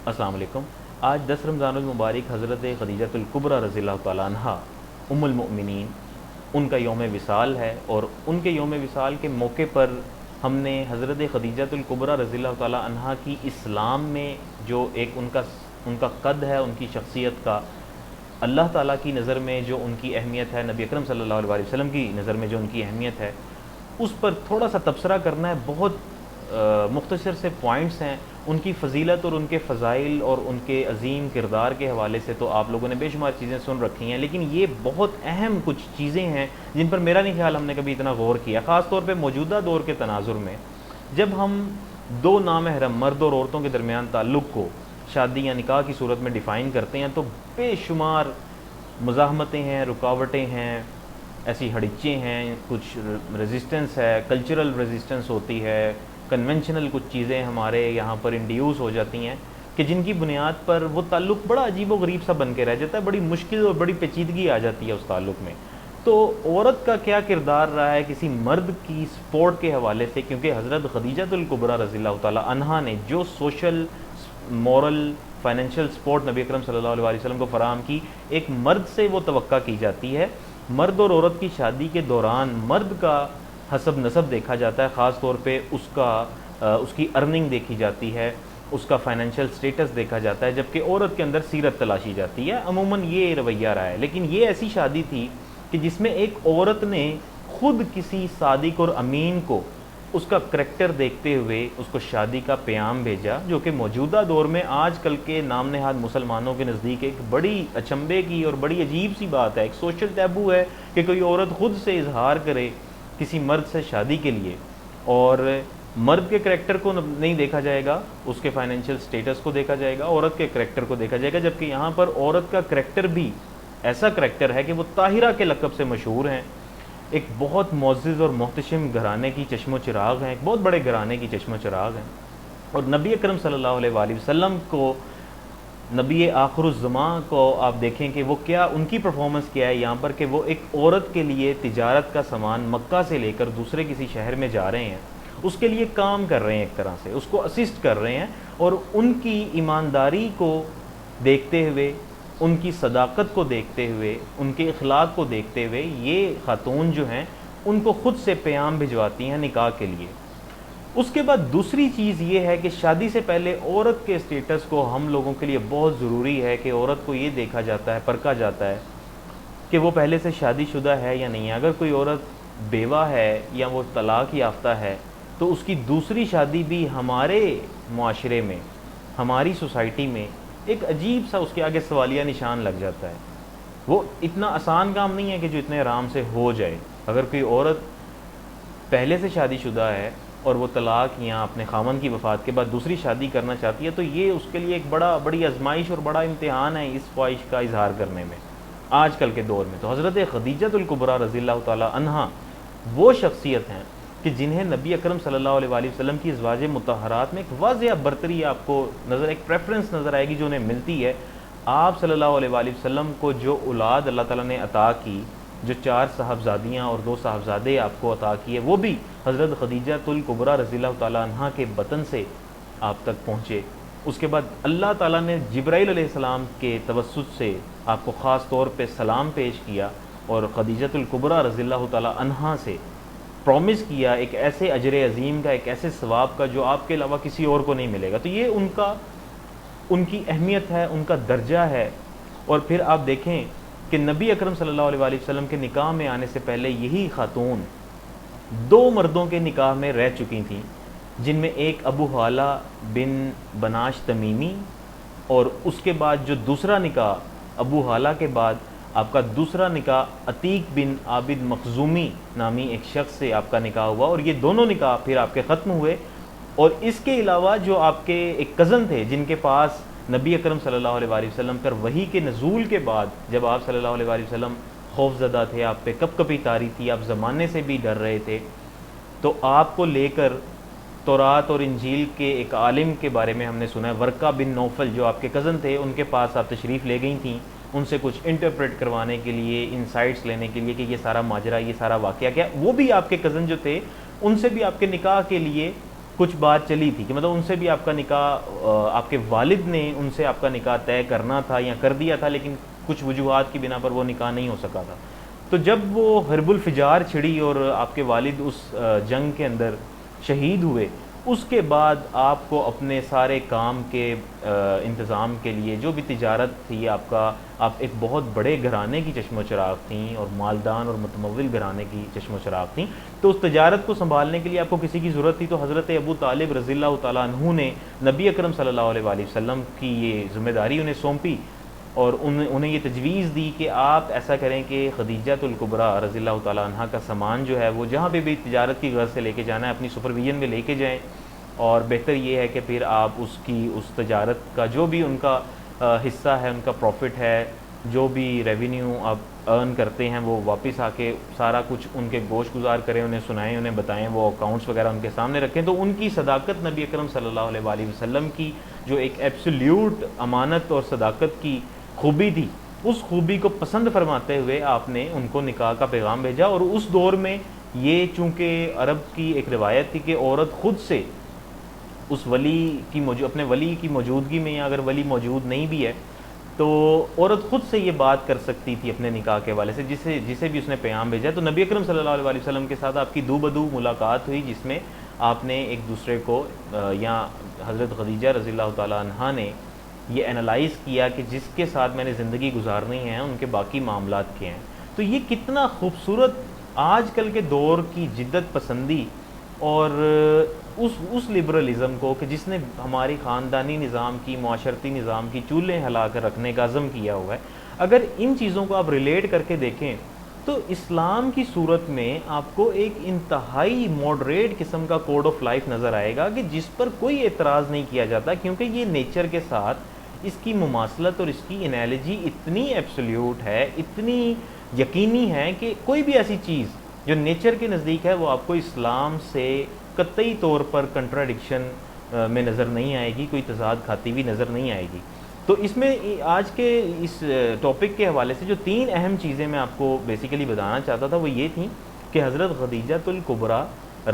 السلام علیکم۔ آج 10 رمضان المبارک حضرت خدیجۃ الکبریٰ رضی اللہ تعالیٰ عنہ ام المؤمنین، ان کا یوم وصال ہے، اور ان کے یوم وصال کے موقع پر ہم نے حضرت خدیجۃ الکبریٰ رضی اللہ تعالیٰ عنہ کی اسلام میں جو ایک ان کا قد ہے، ان کی شخصیت کا، اللہ تعالیٰ کی نظر میں جو ان کی اہمیت ہے، نبی اکرم صلی اللہ علیہ وسلم کی نظر میں جو ان کی اہمیت ہے، اس پر تھوڑا سا تبصرہ کرنا ہے۔ بہت مختصر سے پوائنٹس ہیں ان کی فضیلت اور ان کے فضائل اور ان کے عظیم کردار کے حوالے سے، تو آپ لوگوں نے بے شمار چیزیں سن رکھی ہیں، لیکن یہ بہت اہم کچھ چیزیں ہیں جن پر میرا نہیں خیال ہم نے کبھی اتنا غور کیا، خاص طور پہ موجودہ دور کے تناظر میں، جب ہم دو نامحرم مرد اور عورتوں کے درمیان تعلق کو شادی یا نکاح کی صورت میں ڈیفائن کرتے ہیں، تو بے شمار مزاحمتیں ہیں، رکاوٹیں ہیں، ایسی ہڑچیں ہیں، کچھ ریزسٹنس ہے، کلچرل ریزسٹنس ہوتی ہے، کنونشنل کچھ چیزیں ہمارے یہاں پر انڈیوس ہو جاتی ہیں کہ جن کی بنیاد پر وہ تعلق بڑا عجیب و غریب سا بن کے رہ جاتا ہے، بڑی مشکل اور بڑی پیچیدگی آ جاتی ہے اس تعلق میں۔ تو عورت کا کیا کردار رہا ہے کسی مرد کی سپورٹ کے حوالے سے، کیونکہ حضرت خدیجۃ الکبریٰ رضی اللہ تعالیٰ عنہا نے جو سوشل، مورل، فائنینشیل سپورٹ نبی اکرم صلی اللہ علیہ وسلم کو فراہم کی، ایک مرد سے وہ توقع کی جاتی ہے۔ مرد اور عورت کی شادی کے دوران مرد کا حسب نسب دیکھا جاتا ہے، خاص طور پہ اس کی ارننگ دیکھی جاتی ہے، اس کا فائنینشیل سٹیٹس دیکھا جاتا ہے، جبکہ عورت کے اندر سیرت تلاشی جاتی ہے۔ عموماً یہ رویہ رہا ہے، لیکن یہ ایسی شادی تھی کہ جس میں ایک عورت نے خود کسی صادق اور امین کو اس کا کریکٹر دیکھتے ہوئے اس کو شادی کا پیام بھیجا، جو کہ موجودہ دور میں آج کل کے نام نہاد مسلمانوں کے نزدیک ایک بڑی اچنبھے کی اور بڑی عجیب سی بات ہے، ایک سوشل ٹیبو ہے کہ کوئی عورت خود سے اظہار کرے کسی مرد سے شادی کے لیے، اور مرد کے کریکٹر کو نہیں دیکھا جائے گا، اس کے فائنینشیل سٹیٹس کو دیکھا جائے گا، عورت کے کریکٹر کو دیکھا جائے گا، جبکہ یہاں پر عورت کا کریکٹر بھی ایسا کریکٹر ہے کہ وہ طاہرہ کے لقب سے مشہور ہیں، ایک بہت معزز اور محتشم گھرانے کی چشم و چراغ ہیں، ایک بہت بڑے گھرانے کی چشم و چراغ ہیں، اور نبی اکرم صلی اللہ علیہ وآلہ وسلم کو، نبی آخر الزمان کو آپ دیکھیں کہ وہ کیا ان کی پرفارمنس کیا ہے یہاں پر، کہ وہ ایک عورت کے لیے تجارت کا سامان مکہ سے لے کر دوسرے کسی شہر میں جا رہے ہیں، اس کے لیے کام کر رہے ہیں، ایک طرح سے اس کو اسسٹ کر رہے ہیں، اور ان کی ایمانداری کو دیکھتے ہوئے، ان کی صداقت کو دیکھتے ہوئے، ان کے اخلاق کو دیکھتے ہوئے، یہ خاتون جو ہیں ان کو خود سے پیام بھجواتی ہیں نکاح کے لیے۔ اس کے بعد دوسری چیز یہ ہے کہ شادی سے پہلے عورت کے اسٹیٹس کو ہم لوگوں کے لیے بہت ضروری ہے کہ عورت کو یہ دیکھا جاتا ہے، پرکھا جاتا ہے کہ وہ پہلے سے شادی شدہ ہے یا نہیں ہے۔ اگر کوئی عورت بیوہ ہے یا وہ طلاق یافتہ ہے تو اس کی دوسری شادی بھی ہمارے معاشرے میں، ہماری سوسائٹی میں ایک عجیب سا اس کے آگے سوالیہ نشان لگ جاتا ہے۔ وہ اتنا آسان کام نہیں ہے کہ جو اتنے آرام سے ہو جائے۔ اگر کوئی عورت پہلے سے شادی شدہ ہے اور وہ طلاق یا اپنے خاوند کی وفات کے بعد دوسری شادی کرنا چاہتی ہے، تو یہ اس کے لیے ایک بڑی آزمائش اور بڑا امتحان ہے اس خواہش کا اظہار کرنے میں آج کل کے دور میں۔ تو حضرت خدیجۃ الکبریٰ رضی اللہ تعالیٰ عنہا وہ شخصیت ہیں کہ جنہیں نبی اکرم صلی اللہ علیہ وآلہ وسلم کی ازواج مطہرات میں ایک واضح برتری آپ کو نظر، ایک پریفرنس نظر آئے گی جو انہیں ملتی ہے۔ آپ صلی اللہ علیہ وآلہ وسلم کو جو اولاد اللہ تعالیٰ نے عطا کی، جو 4 صاحبزادیاں اور 2 صاحبزادے آپ کو عطا کیے، وہ بھی حضرت خدیجۃ الکبریٰ رضی اللہ تعالیٰ عنہا کے بطن سے آپ تک پہنچے۔ اس کے بعد اللہ تعالیٰ نے جبرائیل علیہ السلام کے توسط سے آپ کو خاص طور پہ سلام پیش کیا، اور خدیجۃ الکبریٰ رضی اللہ تعالیٰ عنہا سے پرومس کیا ایک ایسے اجر عظیم کا، ایک ایسے ثواب کا جو آپ کے علاوہ کسی اور کو نہیں ملے گا۔ تو یہ ان کی اہمیت ہے، ان کا درجہ ہے۔ اور پھر آپ دیکھیں کہ نبی اکرم صلی اللہ علیہ وآلہ وسلم کے نکاح میں آنے سے پہلے یہی خاتون 2 مردوں کے نکاح میں رہ چکی تھیں، جن میں ایک ابو حالہ بن بناش تمیمی، اور اس کے بعد جو دوسرا نکاح ابو حالہ کے بعد آپ کا دوسرا نکاح عتیق بن عابد مخزومی نامی ایک شخص سے آپ کا نکاح ہوا، اور یہ دونوں نکاح پھر آپ کے ختم ہوئے۔ اور اس کے علاوہ جو آپ کے ایک کزن تھے جن کے پاس نبی اکرم صلی اللہ علیہ وآلہ وسلم پر وحی کے نزول کے بعد، جب آپ صلی اللہ علیہ وآلہ وسلم خوف زدہ تھے، آپ پہ کپ کپی طاری تھی، آپ زمانے سے بھی ڈر رہے تھے، تو آپ کو لے کر تورات اور انجیل کے ایک عالم کے بارے میں ہم نے سنا ہے، ورقہ بن نوفل، جو آپ کے کزن تھے، ان کے پاس آپ تشریف لے گئی تھیں ان سے کچھ انٹرپریٹ کروانے کے لیے، انسائٹس لینے کے لیے کہ یہ سارا ماجرا، یہ سارا واقعہ کیا۔ وہ بھی آپ کے کزن جو تھے ان سے بھی آپ کے نکاح کے لیے کچھ بات چلی تھی کہ مطلب ان سے بھی آپ کا نکاح آپ کے والد نے ان سے آپ کا نکاح طے کرنا تھا یا کر دیا تھا، لیکن کچھ وجوہات کی بنا پر وہ نکاح نہیں ہو سکا تھا. تو جب وہ حرب الفجار چھڑی اور آپ کے والد اس جنگ کے اندر شہید ہوئے، اس کے بعد آپ کو اپنے سارے کام کے انتظام کے لیے جو بھی تجارت تھی آپ کا، آپ ایک بہت بڑے گھرانے کی چشم و چراغ تھیں اور مالدان اور متمول گھرانے کی چشم و چراغ تھیں، تو اس تجارت کو سنبھالنے کے لیے آپ کو کسی کی ضرورت تھی. تو حضرت ابو طالب رضی اللہ تعالیٰ عنہ نے نبی اکرم صلی اللہ علیہ وآلہ وسلم کی یہ ذمہ داری انہیں سونپی اور انہیں یہ تجویز دی کہ آپ ایسا کریں کہ خدیجۃ الکبریٰ رضی اللہ تعالیٰ عنہ کا سامان جو ہے وہ جہاں پہ بھی تجارت کی غرض سے لے کے جانا ہے اپنی سپرویژن میں لے کے جائیں، اور بہتر یہ ہے کہ پھر آپ اس تجارت کا جو بھی ان کا حصہ ہے، ان کا پروفٹ ہے، جو بھی ریونیو آپ ارن کرتے ہیں وہ واپس آ کے سارا کچھ ان کے گوش گزار کریں، انہیں سنائیں، انہیں بتائیں، وہ اکاؤنٹس وغیرہ ان کے سامنے رکھیں. تو ان کی صداقت نبی اکرم صلی اللہ علیہ وآلہ وسلم کی جو ایک ایبسلیوٹ امانت اور صداقت کی خوبی تھی، اس خوبی کو پسند فرماتے ہوئے آپ نے ان کو نکاح کا پیغام بھیجا. اور اس دور میں یہ چونکہ عرب کی ایک روایت تھی کہ عورت خود سے اس ولی کی اپنے ولی کی موجودگی میں، یا اگر ولی موجود نہیں بھی ہے تو عورت خود سے یہ بات کر سکتی تھی اپنے نکاح کے حوالے سے، جسے بھی اس نے پیغام بھیجا. تو نبی اکرم صلی اللہ علیہ وآلہ وسلم کے ساتھ آپ کی دو بدو ملاقات ہوئی، جس میں آپ نے ایک دوسرے کو یا حضرت خدیجہ رضی اللہ تعالیٰ عنہا نے یہ انالائز کیا کہ جس کے ساتھ میں نے زندگی گزارنی ہے ان کے باقی معاملات کیا ہیں. تو یہ کتنا خوبصورت آج کل کے دور کی جدت پسندی اور اس لبرلزم کو کہ جس نے ہماری خاندانی نظام کی، معاشرتی نظام کی چولہے ہلا کر رکھنے کا عزم کیا ہوا ہے، اگر ان چیزوں کو آپ ریلیٹ کر کے دیکھیں تو اسلام کی صورت میں آپ کو ایک انتہائی ماڈریٹ قسم کا کوڈ آف لائف نظر آئے گا کہ جس پر کوئی اعتراض نہیں کیا جاتا، کیونکہ یہ نیچر کے ساتھ اس کی مماثلت اور اس کی انالوجی اتنی ایبسلیوٹ ہے، اتنی یقینی ہے کہ کوئی بھی ایسی چیز جو نیچر کے نزدیک ہے وہ آپ کو اسلام سے قطعی طور پر کنٹراڈکشن میں نظر نہیں آئے گی، کوئی تضاد کھاتی ہوئی نظر نہیں آئے گی. تو اس میں آج کے اس ٹاپک کے حوالے سے جو تین اہم چیزیں میں آپ کو بیسیکلی بتانا چاہتا تھا وہ یہ تھیں کہ حضرت خدیجۃ الکبریٰ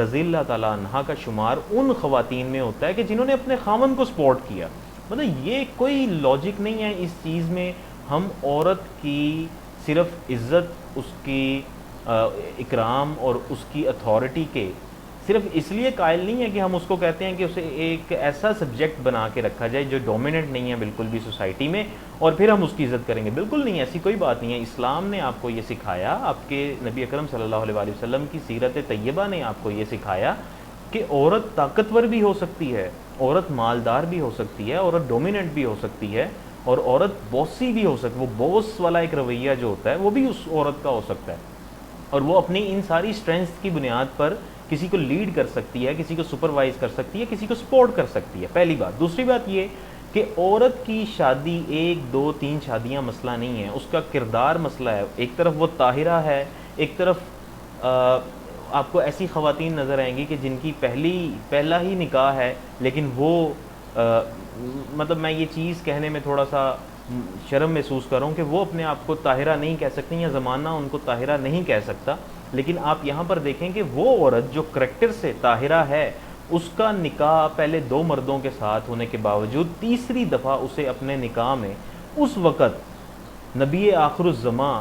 رضی اللہ تعالیٰ عنہا کا شمار ان خواتین میں ہوتا ہے کہ جنہوں نے اپنے خاوند کو سپورٹ کیا. مطلب یہ کوئی لاجک نہیں ہے اس چیز میں. ہم عورت کی صرف عزت، اس کی اکرام اور اس کی اتھارٹی کے صرف اس لیے قائل نہیں ہے کہ ہم اس کو کہتے ہیں کہ اسے ایک ایسا سبجیکٹ بنا کے رکھا جائے جو ڈومیننٹ نہیں ہے بالکل بھی سوسائٹی میں، اور پھر ہم اس کی عزت کریں گے. بالکل نہیں، ایسی کوئی بات نہیں ہے. اسلام نے آپ کو یہ سکھایا، آپ کے نبی اکرم صلی اللہ علیہ وآلہ وسلم کی سیرت طیبہ نے آپ کو یہ سکھایا کہ عورت طاقتور بھی ہو سکتی ہے، عورت مالدار بھی ہو سکتی ہے، عورت ڈومیننٹ بھی ہو سکتی ہے، اور عورت بوسی بھی ہو سکتی ہے. وہ بوس والا ایک رویہ جو ہوتا ہے وہ بھی اس عورت کا ہو سکتا ہے، اور وہ اپنی ان ساری سٹرینتھ کی بنیاد پر کسی کو لیڈ کر سکتی ہے، کسی کو سپروائز کر سکتی ہے، کسی کو سپورٹ کر سکتی ہے. پہلی بات. دوسری بات یہ کہ عورت کی شادی 1 2 3 شادیاں مسئلہ نہیں ہے، اس کا کردار مسئلہ ہے. ایک طرف وہ طاہرہ ہے، ایک طرف آپ کو ایسی خواتین نظر آئیں گی کہ جن کی پہلا ہی نکاح ہے، لیکن وہ مطلب میں یہ چیز کہنے میں تھوڑا سا شرم محسوس کر رہا ہوں کہ وہ اپنے آپ کو طاہرہ نہیں کہہ سکتی یا زمانہ ان کو طاہرہ نہیں کہہ سکتا. لیکن آپ یہاں پر دیکھیں کہ وہ عورت جو کریکٹر سے طاہرہ ہے، اس کا نکاح پہلے 2 مردوں کے ساتھ ہونے کے باوجود تیسری دفعہ اسے اپنے نکاح میں اس وقت نبی آخر الزماں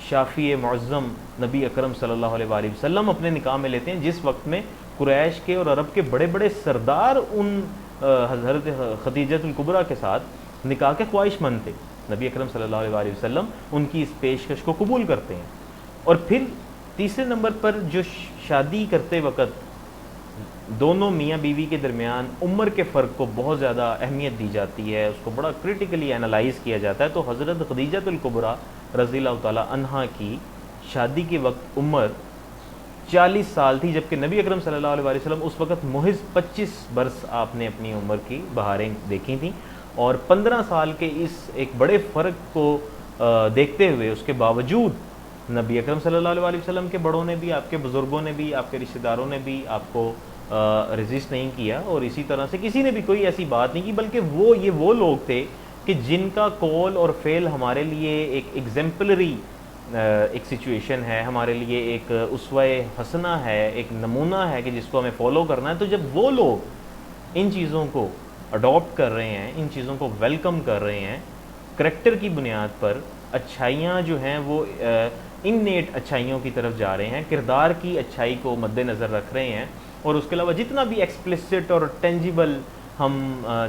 شافی معظم نبی اکرم صلی اللہ علیہ وآلہ وسلم اپنے نکاح میں لیتے ہیں، جس وقت میں قریش کے اور عرب کے بڑے بڑے سردار ان حضرت خدیجۃ الکبریٰ کے ساتھ نکاح کے خواہش مند تھے. نبی اکرم صلی اللہ علیہ وآلہ وسلم ان کی اس پیشکش کو قبول کرتے ہیں. اور پھر تیسرے نمبر پر جو شادی کرتے وقت دونوں میاں بیوی کے درمیان عمر کے فرق کو بہت زیادہ اہمیت دی جاتی ہے، اس کو بڑا کریٹیکلی انالائز کیا جاتا ہے. تو حضرت خدیجۃ الکبریٰ رضی اللہ تعالیٰ عنہا کی شادی کے وقت عمر 40 سال تھی، جبکہ نبی اکرم صلی اللہ علیہ وسلم اس وقت محض 25 برس آپ نے اپنی عمر کی بہاریں دیکھی تھیں. اور 15 سال کے اس ایک بڑے فرق کو دیکھتے ہوئے اس کے باوجود نبی اکرم صلی اللہ علیہ وسلم کے بڑوں نے بھی، آپ کے بزرگوں نے بھی، آپ کے رشتہ داروں نے بھی آپ کو ریزسٹ نہیں کیا، اور اسی طرح سے کسی نے بھی کوئی ایسی بات نہیں کی، بلکہ وہ لوگ تھے کہ جن کا قول اور فعل ہمارے لیے ایک ایگزمپلری ایک سچویشن ہے، ہمارے لیے ایک اسوہ حسنہ ہے، ایک نمونہ ہے کہ جس کو ہمیں فالو کرنا ہے. تو جب وہ لوگ ان چیزوں کو اڈاپٹ کر رہے ہیں، ان چیزوں کو ویلکم کر رہے ہیں، کریکٹر کی بنیاد پر اچھائیاں جو ہیں وہ انیٹ اچھائیوں کی طرف جا رہے ہیں، کردار کی اچھائی کو مد نظر رکھ رہے ہیں، اور اس کے علاوہ جتنا بھی ایکسپلسٹ اور ٹینجیبل ہم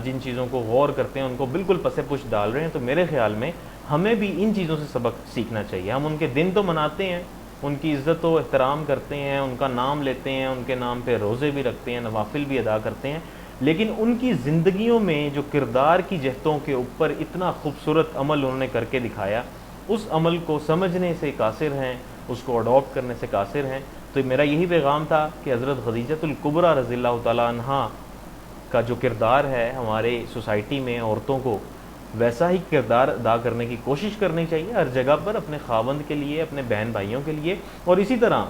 جن چیزوں کو غور کرتے ہیں ان کو بالکل پس پش ڈال رہے ہیں. تو میرے خیال میں ہمیں بھی ان چیزوں سے سبق سیکھنا چاہیے. ہم ان کے دن تو مناتے ہیں، ان کی عزت و احترام کرتے ہیں، ان کا نام لیتے ہیں، ان کے نام پہ روزے بھی رکھتے ہیں، نوافل بھی ادا کرتے ہیں، لیکن ان کی زندگیوں میں جو کردار کی جہتوں کے اوپر اتنا خوبصورت عمل انہوں نے کر کے دکھایا، اس عمل کو سمجھنے سے قاصر ہیں، اس کو اڈاپٹ کرنے سے قاصر ہیں. تو میرا یہی پیغام تھا کہ حضرت خدیجۃ الکبریٰ رضی اللہ تعالیٰ عنہا کا جو کردار ہے ہمارے سوسائٹی میں عورتوں کو ویسا ہی کردار ادا کرنے کی کوشش کرنی چاہیے ہر جگہ پر، اپنے خاوند کے لیے، اپنے بہن بھائیوں کے لیے، اور اسی طرح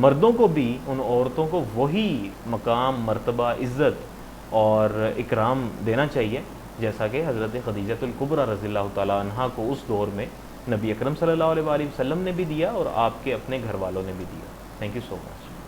مردوں کو بھی ان عورتوں کو وہی مقام، مرتبہ، عزت اور اکرام دینا چاہیے جیسا کہ حضرت خدیجۃ الکبریٰ رضی اللہ تعالیٰ عنہا کو اس دور میں نبی اکرم صلی اللہ علیہ وآلہ وسلم نے بھی دیا اور آپ کے اپنے گھر والوں نے بھی دیا. Thank you so much.